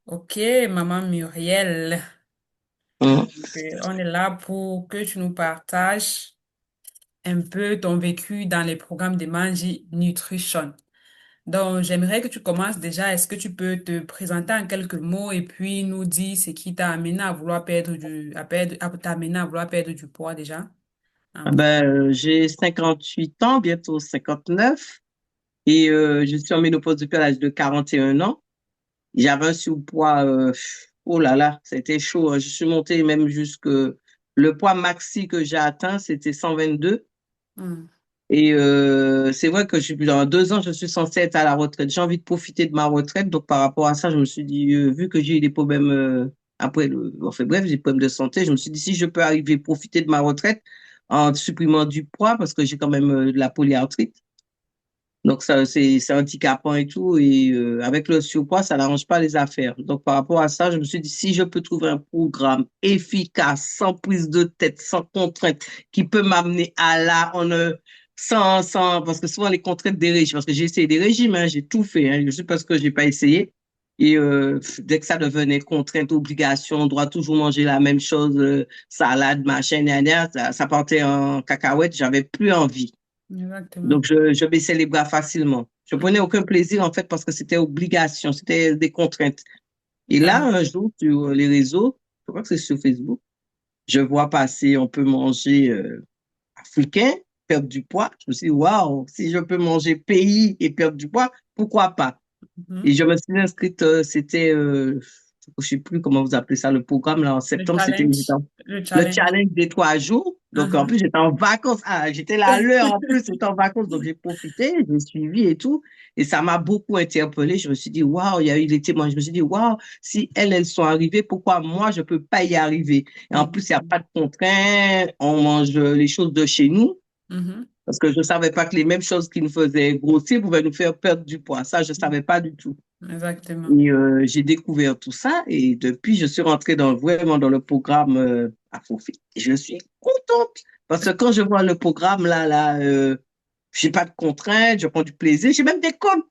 Ok, maman Muriel, Hum. on est là pour que tu nous partages un peu ton vécu dans les programmes de Manji Nutrition. Donc, j'aimerais que tu commences déjà. Est-ce que tu peux te présenter en quelques mots et puis nous dire ce qui t'a amené à vouloir t'a amené à vouloir perdre du poids déjà? Ah ben, j'ai 58 ans, bientôt 59, et je suis en ménopause depuis l'âge de 41 ans. J'avais un surpoids, oh là là, c'était chaud, hein. Je suis montée même jusque le poids maxi que j'ai atteint, c'était 122. Hmm. Et c'est vrai que dans 2 ans, je suis censée être à la retraite. J'ai envie de profiter de ma retraite. Donc, par rapport à ça, je me suis dit, vu que j'ai eu des problèmes après enfin bref, j'ai des problèmes de santé, je me suis dit, si je peux arriver à profiter de ma retraite en supprimant du poids, parce que j'ai quand même de la polyarthrite. Donc, ça, c'est handicapant et tout. Et avec le surpoids, ça n'arrange pas les affaires. Donc, par rapport à ça, je me suis dit, si je peux trouver un programme efficace, sans prise de tête, sans contrainte, qui peut m'amener à là, parce que souvent les contraintes des régimes, parce que j'ai essayé des régimes, hein, j'ai tout fait, hein, juste parce que j'ai pas essayé. Et dès que ça devenait contrainte, obligation, on doit toujours manger la même chose, salade, machin, dernière, ça partait en cacahuète, j'avais plus envie. Exactement. Donc, je baissais les bras facilement. Je prenais aucun plaisir, en fait, parce que c'était obligation, c'était des contraintes. Et là, Ah, un jour, sur les réseaux, je crois que c'est sur Facebook, je vois passer, on peut manger africain, perdre du poids. Je me suis dit, waouh, si je peux manger pays et perdre du poids, pourquoi pas? Et mhm. je me suis inscrite, c'était, je sais plus comment vous appelez ça, le programme, là, en Le septembre, challenge. Le le challenge. challenge des 3 jours. Donc, en Mhm. plus, j'étais en vacances. Ah, j'étais là à l'heure, en plus, j'étais en vacances. Donc, j'ai profité, j'ai suivi et tout. Et ça m'a beaucoup interpellée. Je me suis dit, waouh, il y a eu les témoins. Je me suis dit, waouh, si elles sont arrivées, pourquoi moi, je peux pas y arriver? Et en plus, il n'y a Mhm. pas de contraintes. On mange les choses de chez nous. Mhm. Parce que je ne savais pas que les mêmes choses qui nous faisaient grossir pouvaient nous faire perdre du poids. Ça, je ne savais pas du tout. Exactement. Et j'ai découvert tout ça et depuis, je suis rentrée vraiment dans le programme à Fofi. Et je suis contente parce que quand je vois le programme là, j'ai pas de contraintes, je prends du plaisir. J'ai même des copines,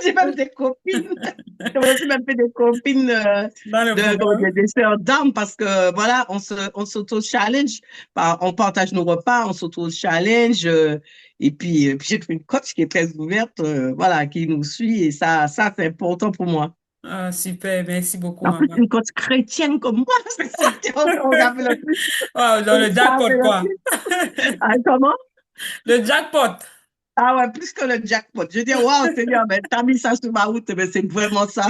j'ai même des copines. Je me suis même fait des copines Dans le comment programme. dire, des sœurs d'armes parce que voilà, on s'auto-challenge, on partage nos repas, on s'auto-challenge. Et puis j'ai une coach qui est très ouverte, voilà, qui nous suit et ça c'est important pour moi. Ah, super. Merci beaucoup, En plus, maman. une coach chrétienne comme moi, c'est ça qui a fait le plus. Wow, dans le Ça a jackpot, fait le quoi. plus. Ah, comment? Le jackpot. Ah ouais, plus que le jackpot. Je dis, waouh, Seigneur, mais t'as mis ça sur ma route, mais c'est vraiment ça.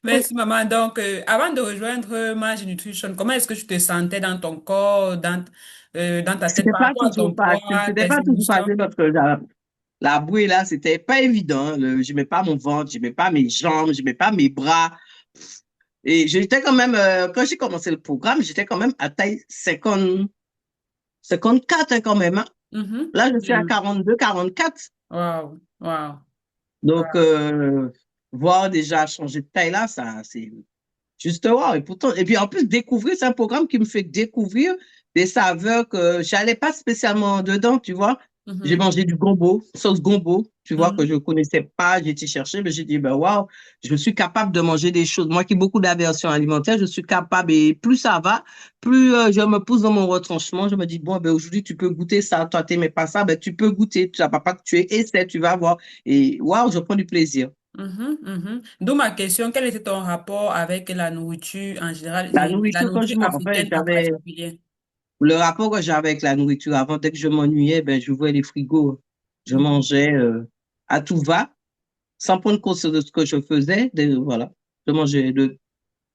Merci, maman. Donc, avant de rejoindre Mage Nutrition, comment est-ce que tu te sentais dans ton corps, dans ta tête C'était par pas rapport à ton toujours facile. poids, C'était tes pas toujours émotions? facile parce que la bouée là, c'était pas évident. J'aimais pas mon ventre, j'aimais pas mes jambes, j'aimais pas mes bras. Et j'étais quand même, quand j'ai commencé le programme, j'étais quand même à taille 50, 54 hein, quand même, hein. Mhm. Là, je suis à Bien. 42, 44. Wow, wow. Donc, voir déjà changer de taille là, ça, c'est juste wow. Et pourtant, et puis en plus, découvrir, c'est un programme qui me fait découvrir des saveurs que j'allais pas spécialement dedans, tu vois. J'ai Mhm. mangé du gombo, sauce gombo, tu vois, que je Mhm. connaissais pas. J'ai été chercher, mais j'ai dit, ben waouh, je suis capable de manger des choses. Moi qui ai beaucoup d'aversion alimentaire, je suis capable. Et plus ça va, plus je me pousse dans mon retranchement. Je me dis, bon, ben aujourd'hui, tu peux goûter ça. Toi, t'aimais pas ça, ben tu peux goûter. Tu n'as pas que tu es, essaie, tu vas voir. Et waouh, je prends du plaisir. Mhm. Mhm. D'où ma question, quel était ton rapport avec la nourriture en général La et la nourriture, nourriture en fait, africaine en j'avais particulier? le rapport que j'avais avec la nourriture avant, dès que je m'ennuyais, ben, j'ouvrais les frigos. Je Mhm. mangeais à tout va, sans prendre conscience de ce que je faisais. Voilà, je mangeais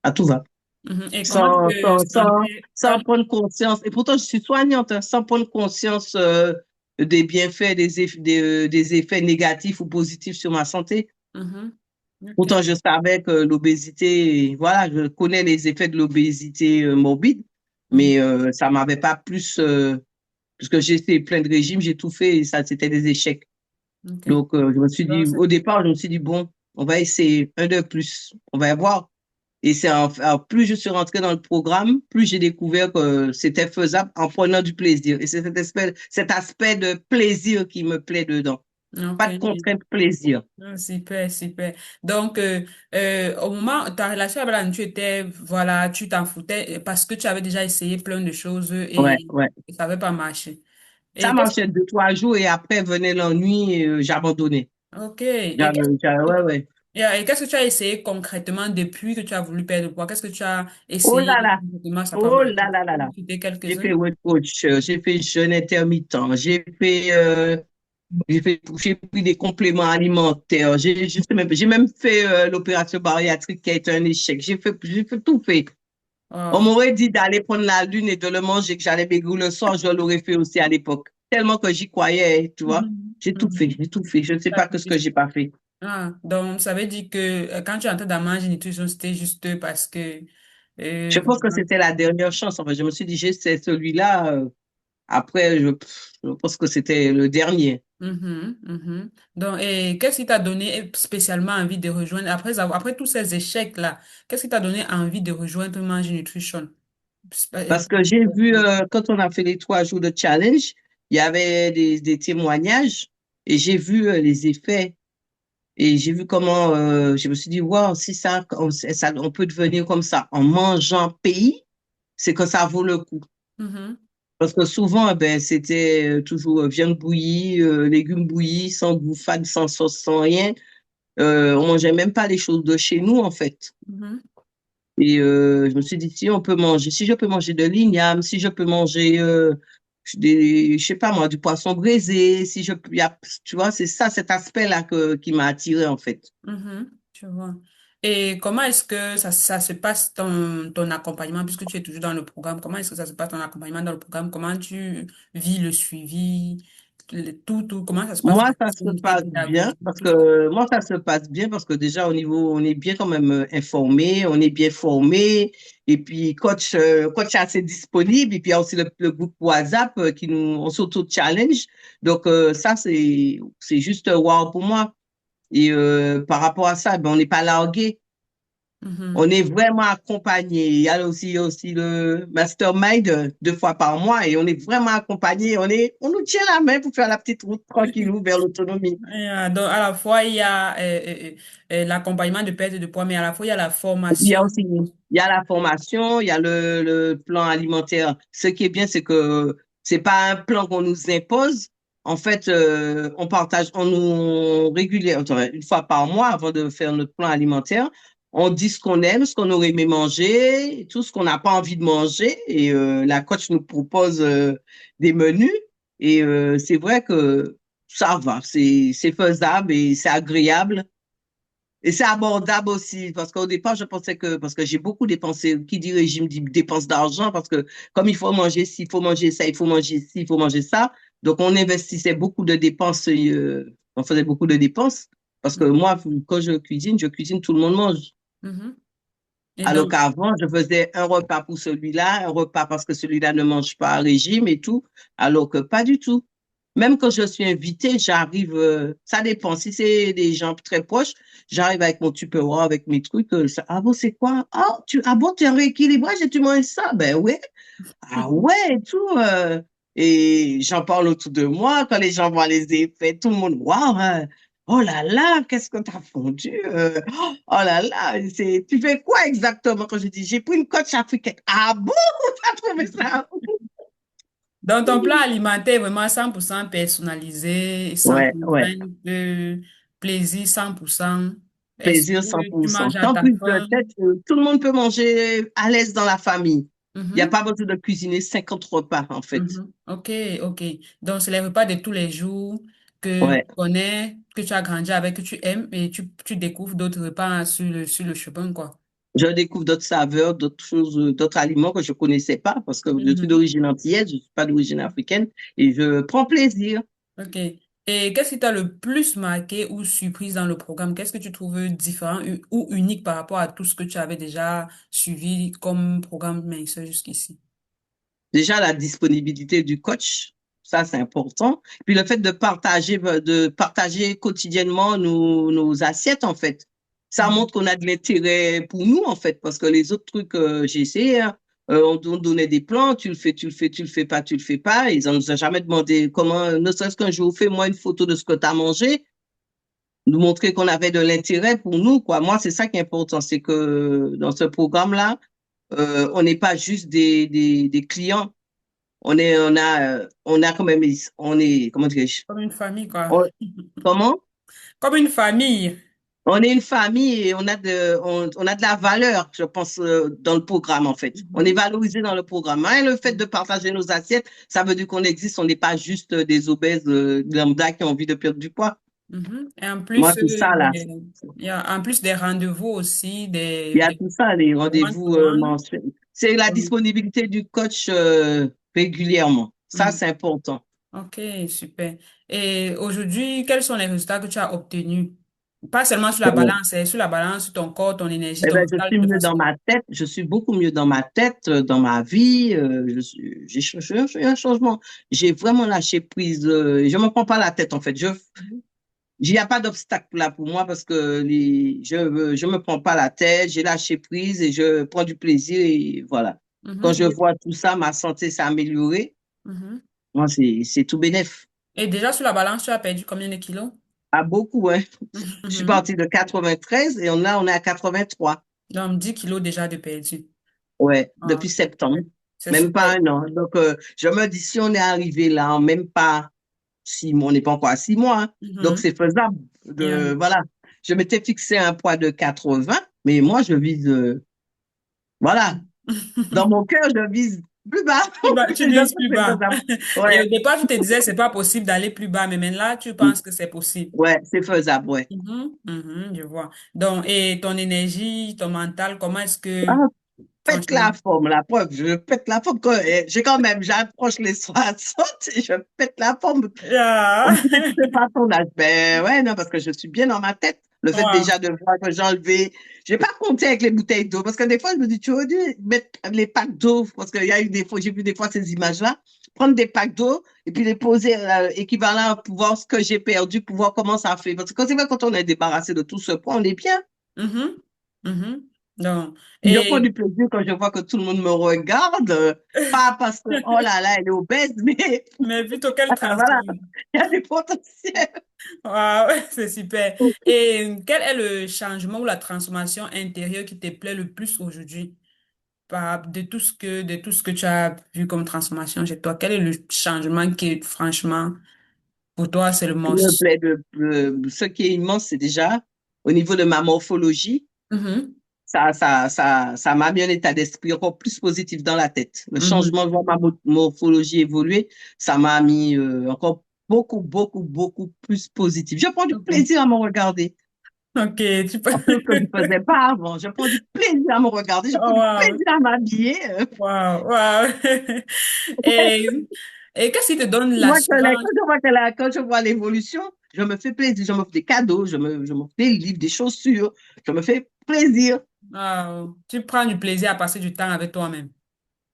à tout va, Mhm. Et comment tu sans, te sans, sans, sentais sans prendre conscience. Et pourtant, je suis soignante, hein, sans prendre conscience des bienfaits, des effets négatifs ou positifs sur ma santé. Mhm. Pourtant, Ok. je savais que l'obésité, voilà, je connais les effets de l'obésité morbide, Mhm. mais ça m'avait pas plus parce que j'ai fait plein de régimes, j'ai tout fait et ça, c'était des échecs. Ok. Donc, je me suis dit, Donc, au départ, je me suis dit, bon, on va essayer un de plus, on va voir. Et plus je suis rentrée dans le programme, plus j'ai découvert que c'était faisable en prenant du plaisir. Et c'est cet aspect de plaisir qui me plaît dedans. Ok. Pas de contrainte, plaisir. Ah, super, super. Donc, au moment, ta relation avec la nourriture était, voilà, tu t'en foutais parce que tu avais déjà essayé plein de choses Ouais, et ouais. ça n'avait pas marché. Ça Et qu'est-ce marchait 2, 3 jours et après venait l'ennui, j'abandonnais. ok. Et Ouais, ouais. qu'est-ce que tu as essayé concrètement depuis que tu as voulu perdre du poids? Qu'est-ce que tu as Oh essayé là et là, concrètement, ça n'a pas oh marché? là là là Tu peux là. me citer J'ai quelques-uns? fait weight coach, j'ai fait jeûne intermittent, j'ai pris des compléments alimentaires, j'ai même fait l'opération bariatrique qui a été un échec. J'ai fait tout fait. On Oh. m'aurait dit d'aller prendre la lune et de le manger, que j'allais maigrir le soir, je l'aurais fait aussi à l'époque. Tellement que j'y croyais, tu vois. Mhm. J'ai tout fait, Mhm. j'ai tout fait. Je ne sais pas que ce que j'ai pas fait. Ah, donc ça veut dire que quand tu es en train de manger nutrition, c'était juste parce que Je pense que voilà. c'était la dernière chance. Enfin, je me suis dit, c'est celui-là. Après, je pense que c'était le dernier. Mhm, mhm. Donc, et qu'est-ce qui t'a donné spécialement envie de rejoindre, après tous ces échecs-là, qu'est-ce qui t'a donné envie de rejoindre Mange Nutrition? Parce que j'ai vu, quand on a fait les 3 jours de challenge, il y avait des témoignages et j'ai vu les effets. Et j'ai vu comment, je me suis dit, waouh, si on peut devenir comme ça en mangeant pays, c'est que ça vaut le coup. Mhm, Parce que souvent, eh ben, c'était toujours viande bouillie, légumes bouillis, sans goût fade, sans sauce, sans rien. On mangeait même pas les choses de chez nous, en fait. mhm, Et je me suis dit, si je peux manger de l'igname, si je peux manger je sais pas moi, du poisson braisé, si je peux, tu vois, c'est ça, cet aspect-là qui m'a attiré, en fait. mhm, je vois. Et comment est-ce que ça se passe ton accompagnement, puisque tu es toujours dans le programme, comment est-ce que ça se passe ton accompagnement dans le programme? Comment tu vis le suivi, comment ça se passe, Moi, la ça se disponibilité passe bien pédagogique, parce tout ça? que moi, ça se passe bien parce que déjà au niveau, on est bien quand même informé, on est bien formé. Et puis, coach est assez disponible. Et puis, il y a aussi le groupe WhatsApp on s'auto-challenge. Donc, ça, c'est juste wow pour moi. Et par rapport à ça, ben, on n'est pas largué. Mhm. On est vraiment accompagné. Il y a aussi le mastermind 2 fois par mois et on est vraiment accompagné. On nous tient la main pour faire la petite route tranquillou vers l'autonomie. Donc, à la fois, il y a l'accompagnement de perte de poids, mais à la fois, il y a la Il y formation. a aussi, il y a la formation, il y a le plan alimentaire. Ce qui est bien, c'est que c'est pas un plan qu'on nous impose. En fait, on partage, on nous régulière, enfin, 1 fois par mois avant de faire notre plan alimentaire. On dit ce qu'on aime, ce qu'on aurait aimé manger, tout ce qu'on n'a pas envie de manger. Et la coach nous propose des menus. Et c'est vrai que ça va, c'est faisable et c'est agréable. Et c'est abordable aussi, parce qu'au départ, je pensais que, parce que j'ai beaucoup dépensé, qui dit régime dit dépense d'argent, parce que comme il faut manger ci, il faut manger ça, il faut manger ci, il faut manger ça, donc on investissait beaucoup de dépenses, on faisait beaucoup de dépenses, parce que moi, quand je cuisine, tout le monde mange. Mhm. Et Alors donc, qu'avant, je faisais un repas pour celui-là, un repas parce que celui-là ne mange pas à régime et tout, alors que pas du tout. Même quand je suis invitée, j'arrive, ça dépend. Si c'est des gens très proches, j'arrive avec mon Tupperware, avec mes trucs. Ah bon, c'est quoi? Ah bon, tu es un rééquilibrage et tu manges ça? Ben ouais. Ah ouais, et tout. Et j'en parle autour de moi. Quand les gens voient les effets, tout le monde, waouh, oh là là, qu'est-ce que t'as fondu? Oh là là, tu fais quoi exactement? Quand je dis, j'ai pris une coach africaine. Ah bon, t'as trouvé ça? donc, ton plan alimentaire est vraiment 100% personnalisé, sans Ouais, ouais. contrainte, plaisir 100%. Est-ce Plaisir que tu 100%. manges à Sans ta prise de faim? tête, tout le monde peut manger à l'aise dans la famille. Il n'y a Mhm, pas besoin de cuisiner 50 repas, en fait. mhm. Ok, ok. Donc, c'est les repas de tous les jours que tu Ouais. connais, que tu as grandi avec, que tu aimes, et tu découvres d'autres repas sur le chemin, quoi. Je découvre d'autres saveurs, d'autres choses, d'autres aliments que je connaissais pas parce que je suis Mhm. d'origine antillaise, je suis pas d'origine africaine et je prends plaisir. Ok. Et qu'est-ce qui t'a le plus marqué ou surprise dans le programme? Qu'est-ce que tu trouves différent ou unique par rapport à tout ce que tu avais déjà suivi comme programme Mensa jusqu'ici? Déjà, la disponibilité du coach, ça, c'est important. Puis le fait de partager quotidiennement nos assiettes, en fait. Ça Mhm. montre qu'on a de l'intérêt pour nous, en fait, parce que les autres trucs, j'ai essayé, hein. On donnait des plans, tu le fais, tu le fais, tu le fais pas, tu le fais pas. Ils ne nous ont jamais demandé comment, ne serait-ce qu'un jour, fais-moi une photo de ce que tu as mangé, nous montrer qu'on avait de l'intérêt pour nous, quoi. Moi, c'est ça qui est important, c'est que dans ce programme-là, on n'est pas juste des clients. On a quand même, on est, comment dirais-je? Comme une famille, quoi. On- comment? Comme une famille. On est une famille et on a de la valeur, je pense, dans le programme, en fait. On est Mhm, valorisé dans le programme. Hein, le fait de partager nos assiettes, ça veut dire qu'on existe, on n'est pas juste des obèses lambda qui ont envie de perdre du poids. mhm. Et en Moi, plus, c'est ça, là. il y a en plus des rendez-vous aussi, Il y a des tout ça, les rendez-vous one-to-one. mensuels. C'est la disponibilité du coach régulièrement. Ça, Mhm. c'est important. Ok, super. Et aujourd'hui, quels sont les résultats que tu as obtenus? Pas seulement sur la balance, c'est sur la balance, sur ton corps, ton énergie, Eh ton ben, je mental suis de mieux façon. dans ma tête, je suis beaucoup mieux dans ma tête, dans ma vie. J'ai un changement. J'ai vraiment lâché prise. Je me prends pas la tête en fait. Mhm. Il n'y a pas d'obstacle là pour moi parce que je me prends pas la tête. J'ai lâché prise et je prends du plaisir et voilà. Quand Mhm. je vois tout ça, ma santé s'est améliorée. Mhm. Moi, c'est tout bénef. Et déjà sur la balance, tu as perdu combien de kilos? À beaucoup, hein. Je suis Mhm. partie de 93 et on est à 83. Donc 10 kilos déjà de perdu. Ouais, Ah, depuis c'est super. septembre, C'est même super. pas un an. Donc, je me dis, si on est arrivé là en même pas 6 mois, on n'est pas encore à 6 mois, hein. Donc Mhm. c'est faisable. Yeah. Voilà, je m'étais fixé un poids de 80, mais moi, je vise, voilà, dans mon cœur, je vise plus bas. Tu Je sais vises que plus c'est bas. faisable. Et Ouais, au départ, tu te disais, c'est pas possible d'aller plus bas, mais maintenant, là, tu penses que c'est possible. ouais, c'est faisable, ouais. Mhm, mhm, je vois. Donc, et ton énergie, ton mental, comment est-ce que, Ah, pète franchement, la forme, la preuve, je pète la forme. J'ai quand même, j'approche les 60 et je pète la forme. On yeah. me disait, tu fais pas ton âge. Ben ouais, non, parce que je suis bien dans ma tête. Le fait Wow. déjà de voir que j'ai enlevé, j'ai pas compté avec les bouteilles d'eau, parce que des fois, je me dis, tu aurais dû mettre les packs d'eau, parce qu'il y a eu des fois, j'ai vu des fois ces images-là, prendre des packs d'eau et puis les poser équivalent pour voir ce que j'ai perdu, pour voir comment ça fait. Parce que quand c'est vrai, quand on est débarrassé de tout ce poids, on est bien. Mhm, mhm. Donc, Je prends et, du plaisir quand je vois que tout le monde me regarde, pas parce que, oh là là, elle est obèse, mais mais plutôt quelle voilà, transformation. il y a du potentiel. Wow, c'est super. Et quel est le changement ou la transformation intérieure qui te plaît le plus aujourd'hui? De tout ce que tu as vu comme transformation chez toi, quel est le changement qui, franchement, pour toi, c'est le Qui me most? plaît ce qui est immense, c'est déjà au niveau de ma morphologie, Mhm, ça m'a mis un état d'esprit encore plus positif dans la tête. Le mhm, changement de voir ma morphologie évoluer, ça m'a mis encore beaucoup, beaucoup, beaucoup plus positif. Je prends du ok. plaisir à me regarder. Ok, tu peux. En plus que je ne faisais pas avant. Je prends du plaisir à me regarder, je prends Oh, du wow, plaisir à m'habiller. wow, wow. Et, et qu'est-ce qui te donne Je vois que l'assurance? quand je vois l'évolution, je me fais plaisir, je me fais des cadeaux, je me fais des livres, des chaussures, je me fais plaisir. Wow, tu prends du plaisir à passer du temps avec toi-même.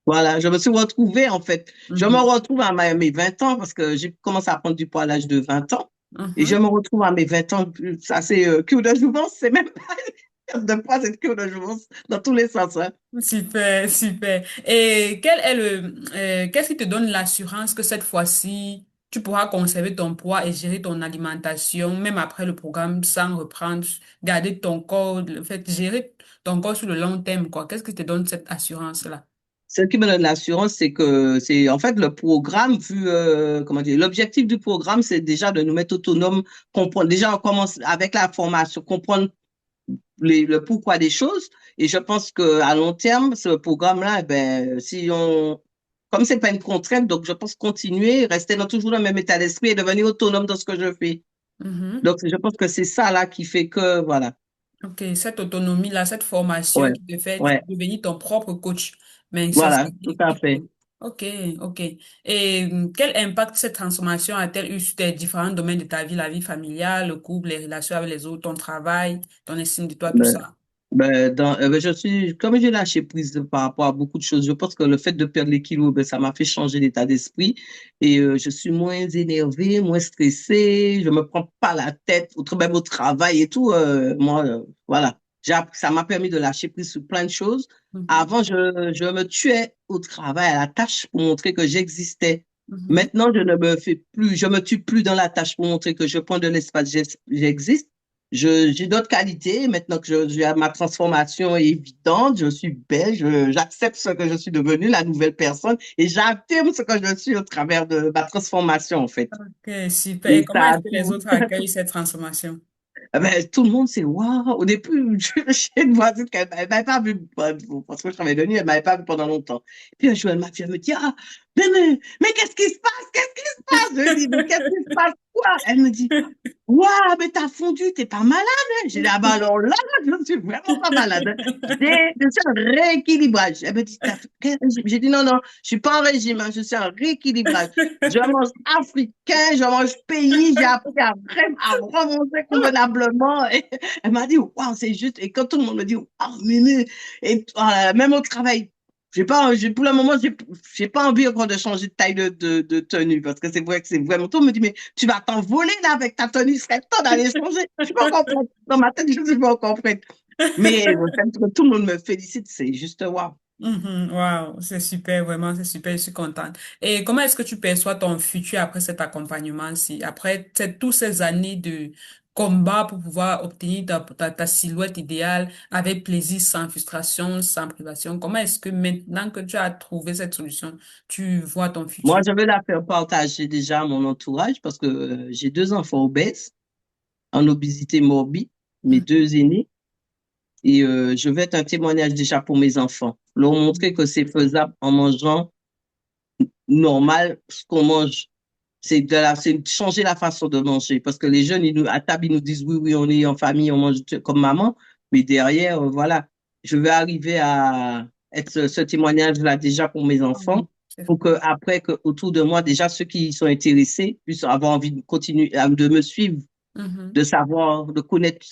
Voilà, je me suis retrouvée en fait. Je me Mhm, retrouve à mes 20 ans parce que j'ai commencé à prendre du poids à l'âge de 20 ans. Et je mhm. me retrouve à mes 20 ans. Ça, c'est cure de jouvence, c'est même pas une perte de poids, c'est une cure de jouvence dans tous les sens, hein. Super, super. Et quel est qu'est-ce qui te donne l'assurance que cette fois-ci, tu pourras conserver ton poids et gérer ton alimentation, même après le programme, sans reprendre, garder ton corps, le fait, gérer ton corps sur le long terme, quoi. Qu'est-ce qui te donne cette assurance-là? Ce qui me donne l'assurance, c'est que c'est en fait le programme, comment dire, l'objectif du programme, c'est déjà de nous mettre autonomes, comprendre. Déjà, on commence avec la formation, comprendre le pourquoi des choses. Et je pense qu'à long terme, ce programme-là, eh ben, si on, comme c'est pas une contrainte, donc je pense continuer, rester toujours dans le même état d'esprit et devenir autonome dans ce que je fais. Mhm. Donc, je pense que c'est ça là qui fait que, voilà. Ok, cette autonomie-là, cette formation Ouais, qui te fait ouais, devenir ton propre coach. Mais ça, voilà, tout à ok, fait. ok, ok. Et quel impact cette transformation a-t-elle eu sur tes différents domaines de ta vie, la vie familiale, le couple, les relations avec les autres, ton travail, ton estime de toi, tout Ben, ça? je suis, comme j'ai lâché prise par rapport à beaucoup de choses, je pense que le fait de perdre les kilos, ben, ça m'a fait changer d'état d'esprit et je suis moins énervée, moins stressée, je me prends pas la tête, même au travail et tout, moi, voilà. Ça m'a permis de lâcher prise sur plein de choses. Mhm, Avant, je me tuais au travail, à la tâche pour montrer que j'existais. mhm. Maintenant, je me tue plus dans la tâche pour montrer que je prends de l'espace, j'existe. J'ai d'autres qualités. Maintenant que ma transformation est évidente, je suis belle, j'accepte ce que je suis devenue, la nouvelle personne, et j'affirme ce que je suis au travers de ma transformation, en fait. Ok, super. Et Et comment ça est-ce a que les tout, autres accueillent cette transformation? ah ben, tout le monde, c'est waouh. Au début, j'ai une voisine qu'elle m'avait pas vue, parce que je travaillais de nuit, elle m'avait pas vue pendant longtemps. Puis un jour, elle m'a fait, elle me dit, ah, mais qu'est-ce qui se passe? Qu'est-ce qui se passe? Je lui dis, mais qu'est-ce qui se passe? Quoi? Elle me dit, waouh, mais t'as fondu, t'es pas malade, hein? J'ai dit, ah ben alors là, je suis vraiment pas malade, hein. Je suis en rééquilibrage. Elle me dit, t'as fait quel régime? J'ai dit, non, non, je suis pas en régime, hein, je suis en rééquilibrage. Je mange africain, je mange pays, j'ai appris à remonter convenablement. Et elle m'a dit, waouh, c'est juste. Et quand tout le monde me dit, waouh, et voilà, même au travail, pour le moment, j'ai pas envie encore de changer de taille de tenue parce que c'est vrai que c'est vraiment tout. On me dit, mais tu vas t'envoler là avec ta tenue, il serait temps d'aller changer. Je suis pas encore prête. Dans ma tête, je suis pas encore prête. Mais quand tout le monde me félicite, c'est juste waouh. Mhm, wow, c'est super, vraiment, c'est super, je suis contente. Et comment est-ce que tu perçois ton futur après cet accompagnement-ci, après tous ces années de combat pour pouvoir obtenir ta silhouette idéale avec plaisir, sans frustration, sans privation? Comment est-ce que maintenant que tu as trouvé cette solution, tu vois ton Moi, futur? je veux la faire partager déjà à mon entourage parce que j'ai deux enfants obèses en obésité morbide, mes deux aînés. Et je vais être un témoignage déjà pour mes enfants. Leur montrer que c'est faisable en mangeant normal ce qu'on mange. C'est changer la façon de manger. Parce que les jeunes, à table, ils nous disent oui, oui, on est en famille, on mange comme maman. Mais derrière, voilà, je vais arriver à être ce témoignage-là déjà pour mes enfants. Oui, c'est Pour que après, que autour de moi, déjà, ceux qui sont intéressés puissent avoir envie de continuer, de me suivre, mhm. de savoir, de connaître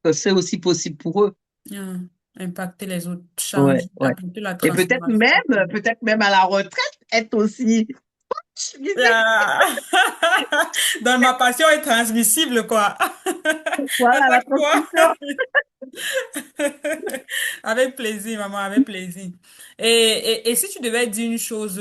que c'est aussi possible pour eux. Ah, impacter les autres, Ouais, changer, ouais. apporter la Et transformation. peut-être même à la retraite, être aussi. Ah. Donc, ma passion est transmissible, quoi. Voilà, la Avec toi. transmission. Avec plaisir, maman, avec plaisir. Et si tu devais dire une chose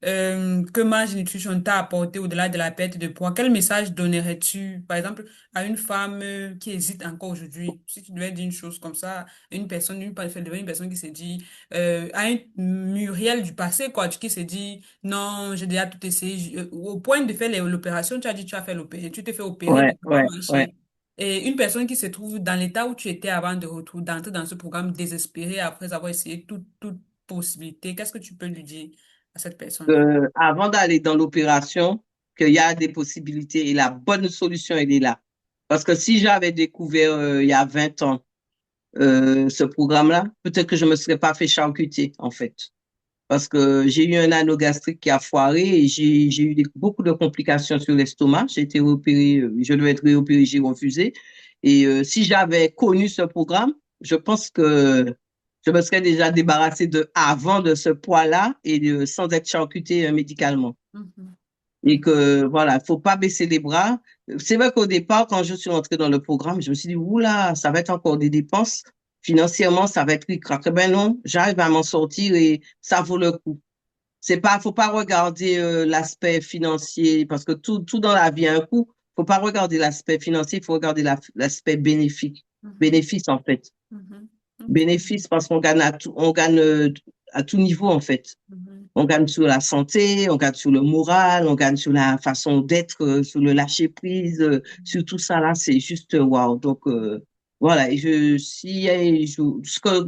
que Mange Nutrition t'a apporté au-delà de la perte de poids, quel message donnerais-tu, par exemple, à une femme qui hésite encore aujourd'hui? Si tu devais dire une chose comme ça, une personne qui se dit, à une Muriel du passé, quoi, qui se dit, non, j'ai déjà tout essayé, au point de faire l'opération, tu as dit, tu as fait l'opérer, tu t'es fait opérer, mais Ouais, ça n'a pas ouais, ouais. marché. Et une personne qui se trouve dans l'état où tu étais avant d'entrer dans ce programme désespéré après avoir essayé toute possibilité, qu'est-ce que tu peux lui dire à cette personne? Avant d'aller dans l'opération, qu'il y a des possibilités et la bonne solution, elle est là. Parce que si j'avais découvert il y a 20 ans ce programme-là, peut-être que je me serais pas fait charcuter, en fait. Parce que j'ai eu un anneau gastrique qui a foiré et j'ai eu beaucoup de complications sur l'estomac. J'ai été opéré, je devais être réopéré, j'ai refusé. Et si j'avais connu ce programme, je pense que je me serais déjà débarrassé avant de ce poids-là et sans être charcuté médicalement. Mhm, Et que voilà, faut pas baisser les bras. C'est vrai qu'au départ, quand je suis entrée dans le programme, je me suis dit, oula, ça va être encore des dépenses. Financièrement, ça va être ric-rac. Eh ben non, j'arrive à m'en sortir et ça vaut le coup. Faut pas regarder l'aspect financier parce que tout dans la vie a un coût. Faut pas regarder l'aspect financier, il faut regarder l'aspect mhm, bénéfice en fait. mhm, ok, Bénéfice parce qu'on gagne on gagne à tout niveau en fait. mhm, On gagne sur la santé, on gagne sur le moral, on gagne sur la façon d'être, sur le lâcher prise, sur tout ça là, c'est juste waouh. Donc voilà, et le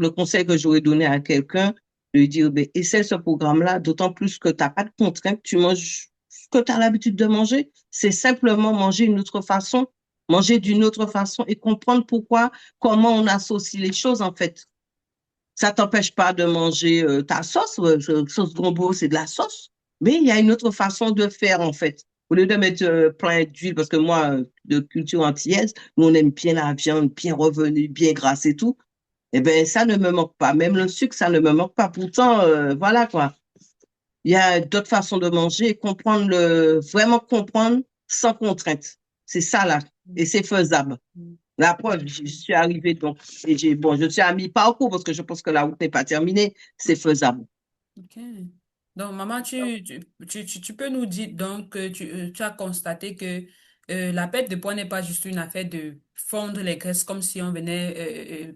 conseil que j'aurais donné à quelqu'un, de lui dire, ben, essaie ce programme-là, d'autant plus que tu n'as pas de contrainte, tu manges ce que tu as l'habitude de manger. C'est simplement manger une autre façon, manger d'une autre façon et comprendre comment on associe les choses en fait. Ça t'empêche pas de manger ta sauce. Sauce gombo, c'est de la sauce. Mais il y a une autre façon de faire, en fait. Au lieu de mettre plein d'huile, parce que moi, de culture antillaise, nous, on aime bien la viande, bien revenue, bien grasse et tout. Eh ben, ça ne me manque pas. Même le sucre, ça ne me manque pas. Pourtant, voilà quoi. Il y a d'autres façons de manger, vraiment comprendre sans contrainte. C'est ça là. Et c'est faisable. La preuve, je suis arrivée, donc, et bon, je suis à mi-parcours parce que je pense que la route n'est pas terminée. C'est faisable. Ok. Donc, maman, tu peux nous dire donc que tu as constaté que la perte de poids n'est pas juste une affaire de fondre les graisses comme si on venait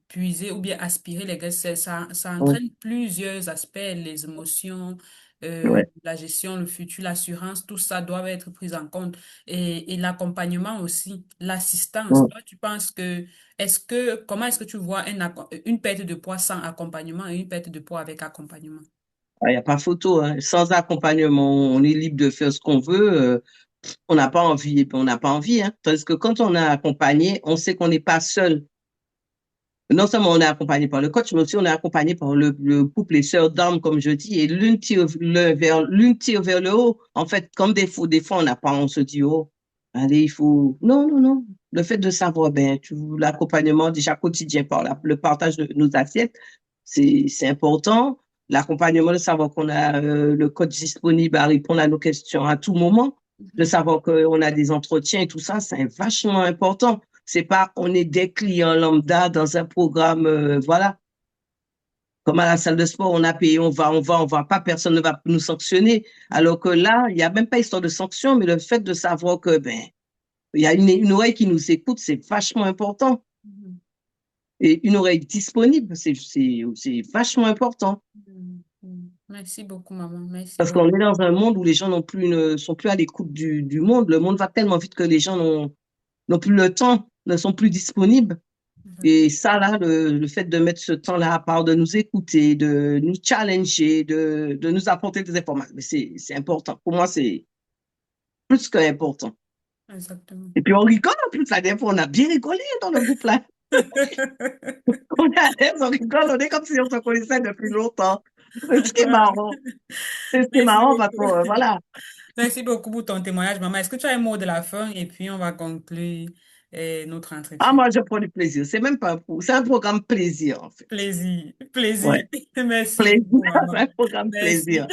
puiser ou bien aspirer les graisses. Ça Ouais, entraîne plusieurs aspects, les émotions, ouais, la gestion, le futur, l'assurance, tout ça doit être pris en compte. Et l'accompagnement aussi, l'assistance. ouais. Toi, tu penses que comment est-ce que tu vois une perte de poids sans accompagnement et une perte de poids avec accompagnement? Il n'y a pas photo, hein. Sans accompagnement, on est libre de faire ce qu'on veut. On n'a pas envie, et puis on n'a pas envie, hein. Tandis que quand on est accompagné, on sait qu'on n'est pas seul. Non seulement on est accompagné par le coach, mais aussi on est accompagné par le couple, les sœurs d'armes, comme je dis, et l'une tire vers le haut. En fait, comme des fois, on n'a pas, on se dit, oh, allez, il faut. Non, non, non. Le fait de savoir, ben, l'accompagnement déjà quotidien par le partage de nos assiettes, c'est important. L'accompagnement, de savoir qu'on a le coach disponible à répondre à nos questions à tout moment, de Mhm. savoir qu'on a des entretiens et tout ça, c'est vachement important. C'est pas on est des clients lambda dans un programme, voilà, comme à la salle de sport, on a payé, on va pas, personne ne va nous sanctionner. Alors que là, il n'y a même pas histoire de sanction, mais le fait de savoir que ben il y a une oreille qui nous écoute, c'est vachement important. Mhm. Et une oreille disponible, c'est vachement important. Mhm. Mhm. Merci beaucoup, maman. Merci Parce qu'on beaucoup. est dans un monde où les gens ne sont plus à l'écoute du monde. Le monde va tellement vite que les gens n'ont plus le temps, ne sont plus disponibles. Mhm. Et ça, là, le fait de mettre ce temps-là à part, de nous écouter, de nous challenger, de nous apporter des informations, mais c'est important. Pour moi, c'est plus qu'important. Exactement. Et puis, on rigole en plus, la dernière fois, on a bien rigolé dans le groupe là. On est à l'aise, on rigole, on est comme si on se connaissait depuis longtemps. C'est ce qui est marrant. C'est ce qui est Merci marrant parce que, beaucoup. voilà. Merci beaucoup pour ton témoignage, maman. Est-ce que tu as un mot de la fin et puis on va conclure notre Ah, entretien? moi, je prends du plaisir. C'est même pas c'est un programme plaisir, en fait. Plaisir, Ouais. plaisir. Merci Plaisir, beaucoup, maman. c'est un programme Merci. plaisir.